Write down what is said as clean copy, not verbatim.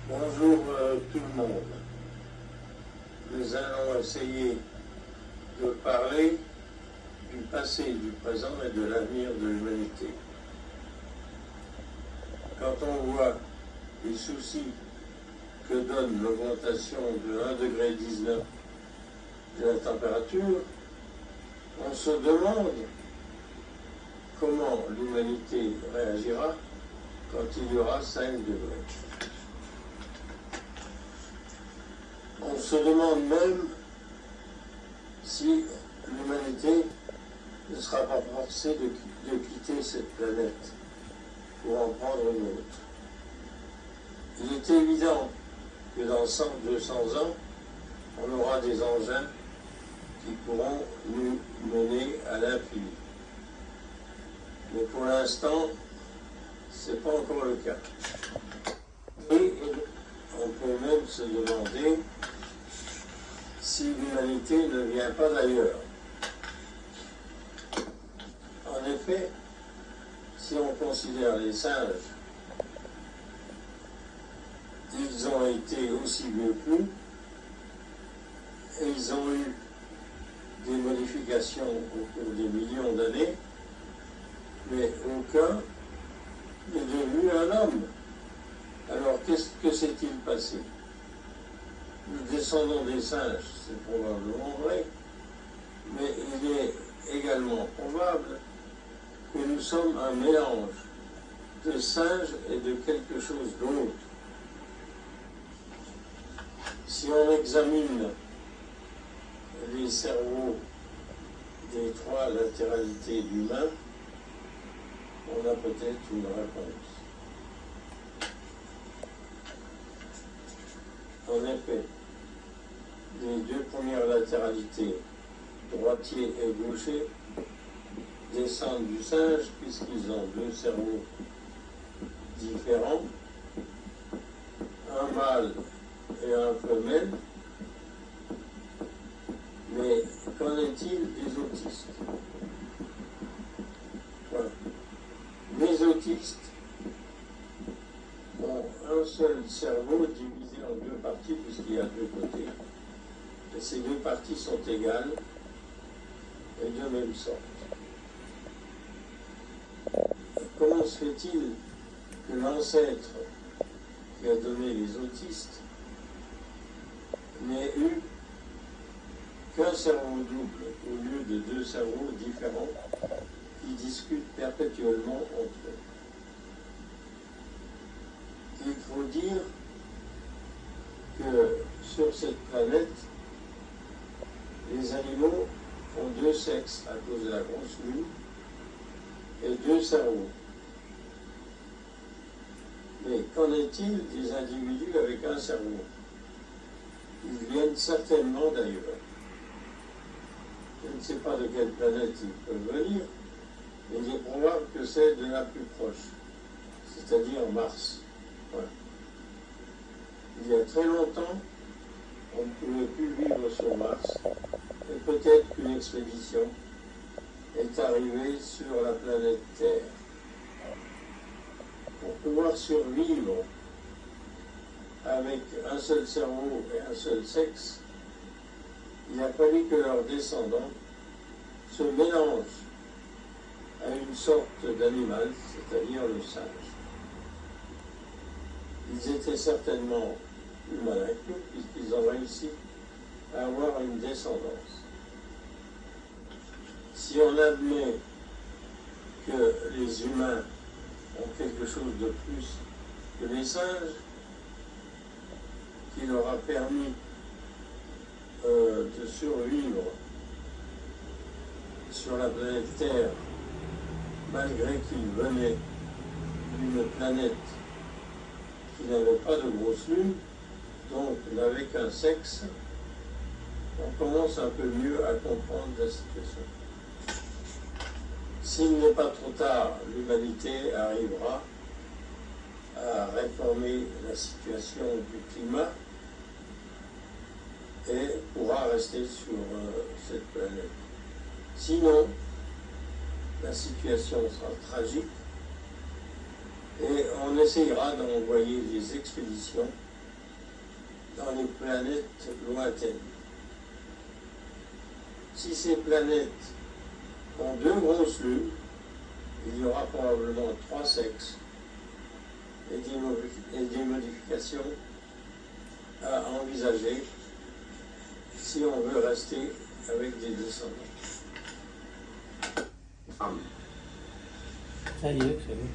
Bonjour tout le monde. Nous allons essayer de parler du passé, du présent et de l'avenir de l'humanité. Quand on voit les soucis que donne l'augmentation de 1,19 degré de la température, on se demande comment l'humanité réagira quand il y aura 5 degrés. On se demande même si l'humanité ne sera pas forcée de quitter cette planète pour en prendre une autre. Il est évident que dans 100, 200 ans, on aura des engins qui pourront nous mener à l'infini. Mais pour l'instant, ce n'est pas encore le cas. Et on peut même se demander si l'humanité ne vient pas d'ailleurs. En effet, si on considère les singes, ils ont été aussi vieux que nous, et ils ont eu des modifications au cours des millions d'années, mais aucun n'est devenu un homme. Alors qu'est-ce que s'est-il passé? Nous descendons des singes, c'est probablement vrai, mais il est également probable que nous sommes un mélange de singes et de quelque chose d'autre. Si on examine les cerveaux des 3 latéralités d'humains, on a peut-être une réponse. En effet, les 2 premières latéralités, droitier et gaucher, descendent du singe puisqu'ils ont 2 cerveaux différents, un mâle et un femelle. Mais qu'en est-il des autistes? Voilà. Les autistes ont un seul cerveau divisé en 2 parties puisqu'il y a 2 côtés. Et ces 2 parties sont égales et de même sorte. Comment se fait-il que l'ancêtre qui a donné les autistes n'ait eu qu'un cerveau double au lieu de 2 cerveaux différents qui discutent perpétuellement entre eux? Il faut dire que sur cette planète, les animaux ont 2 sexes à cause de la grosse lune et 2 cerveaux. Mais qu'en est-il des individus avec un cerveau? Ils viennent certainement d'ailleurs. Je ne sais pas de quelle planète ils peuvent venir, mais il est probable que c'est de la plus proche, c'est-à-dire Mars. Voilà. Il y a très longtemps, on ne pouvait plus vivre sur Mars, et peut-être qu'une expédition est arrivée sur la planète Terre. Pour pouvoir survivre avec un seul cerveau et un seul sexe, il a fallu que leurs descendants se mélangent à une sorte d'animal, c'est-à-dire le singe. Ils étaient certainement plus malins que nous, puisqu'ils ont réussi à avoir une descendance. Si on admet que les humains ont quelque chose de plus que les singes, qui leur a permis de survivre sur la planète Terre, malgré qu'ils venaient d'une planète qui n'avait pas de grosse lune, donc n'avait qu'un sexe, on commence un peu mieux à comprendre la situation. S'il n'est pas trop tard, l'humanité arrivera à réformer la situation du climat et pourra rester sur cette planète. Sinon, la situation sera tragique et on essayera d'envoyer des expéditions dans les planètes lointaines. Si ces planètes ont 2 grosses lunes, il y aura probablement 3 sexes et des modifications à envisager si on veut rester avec des descendants. Ça y est, c'est bon.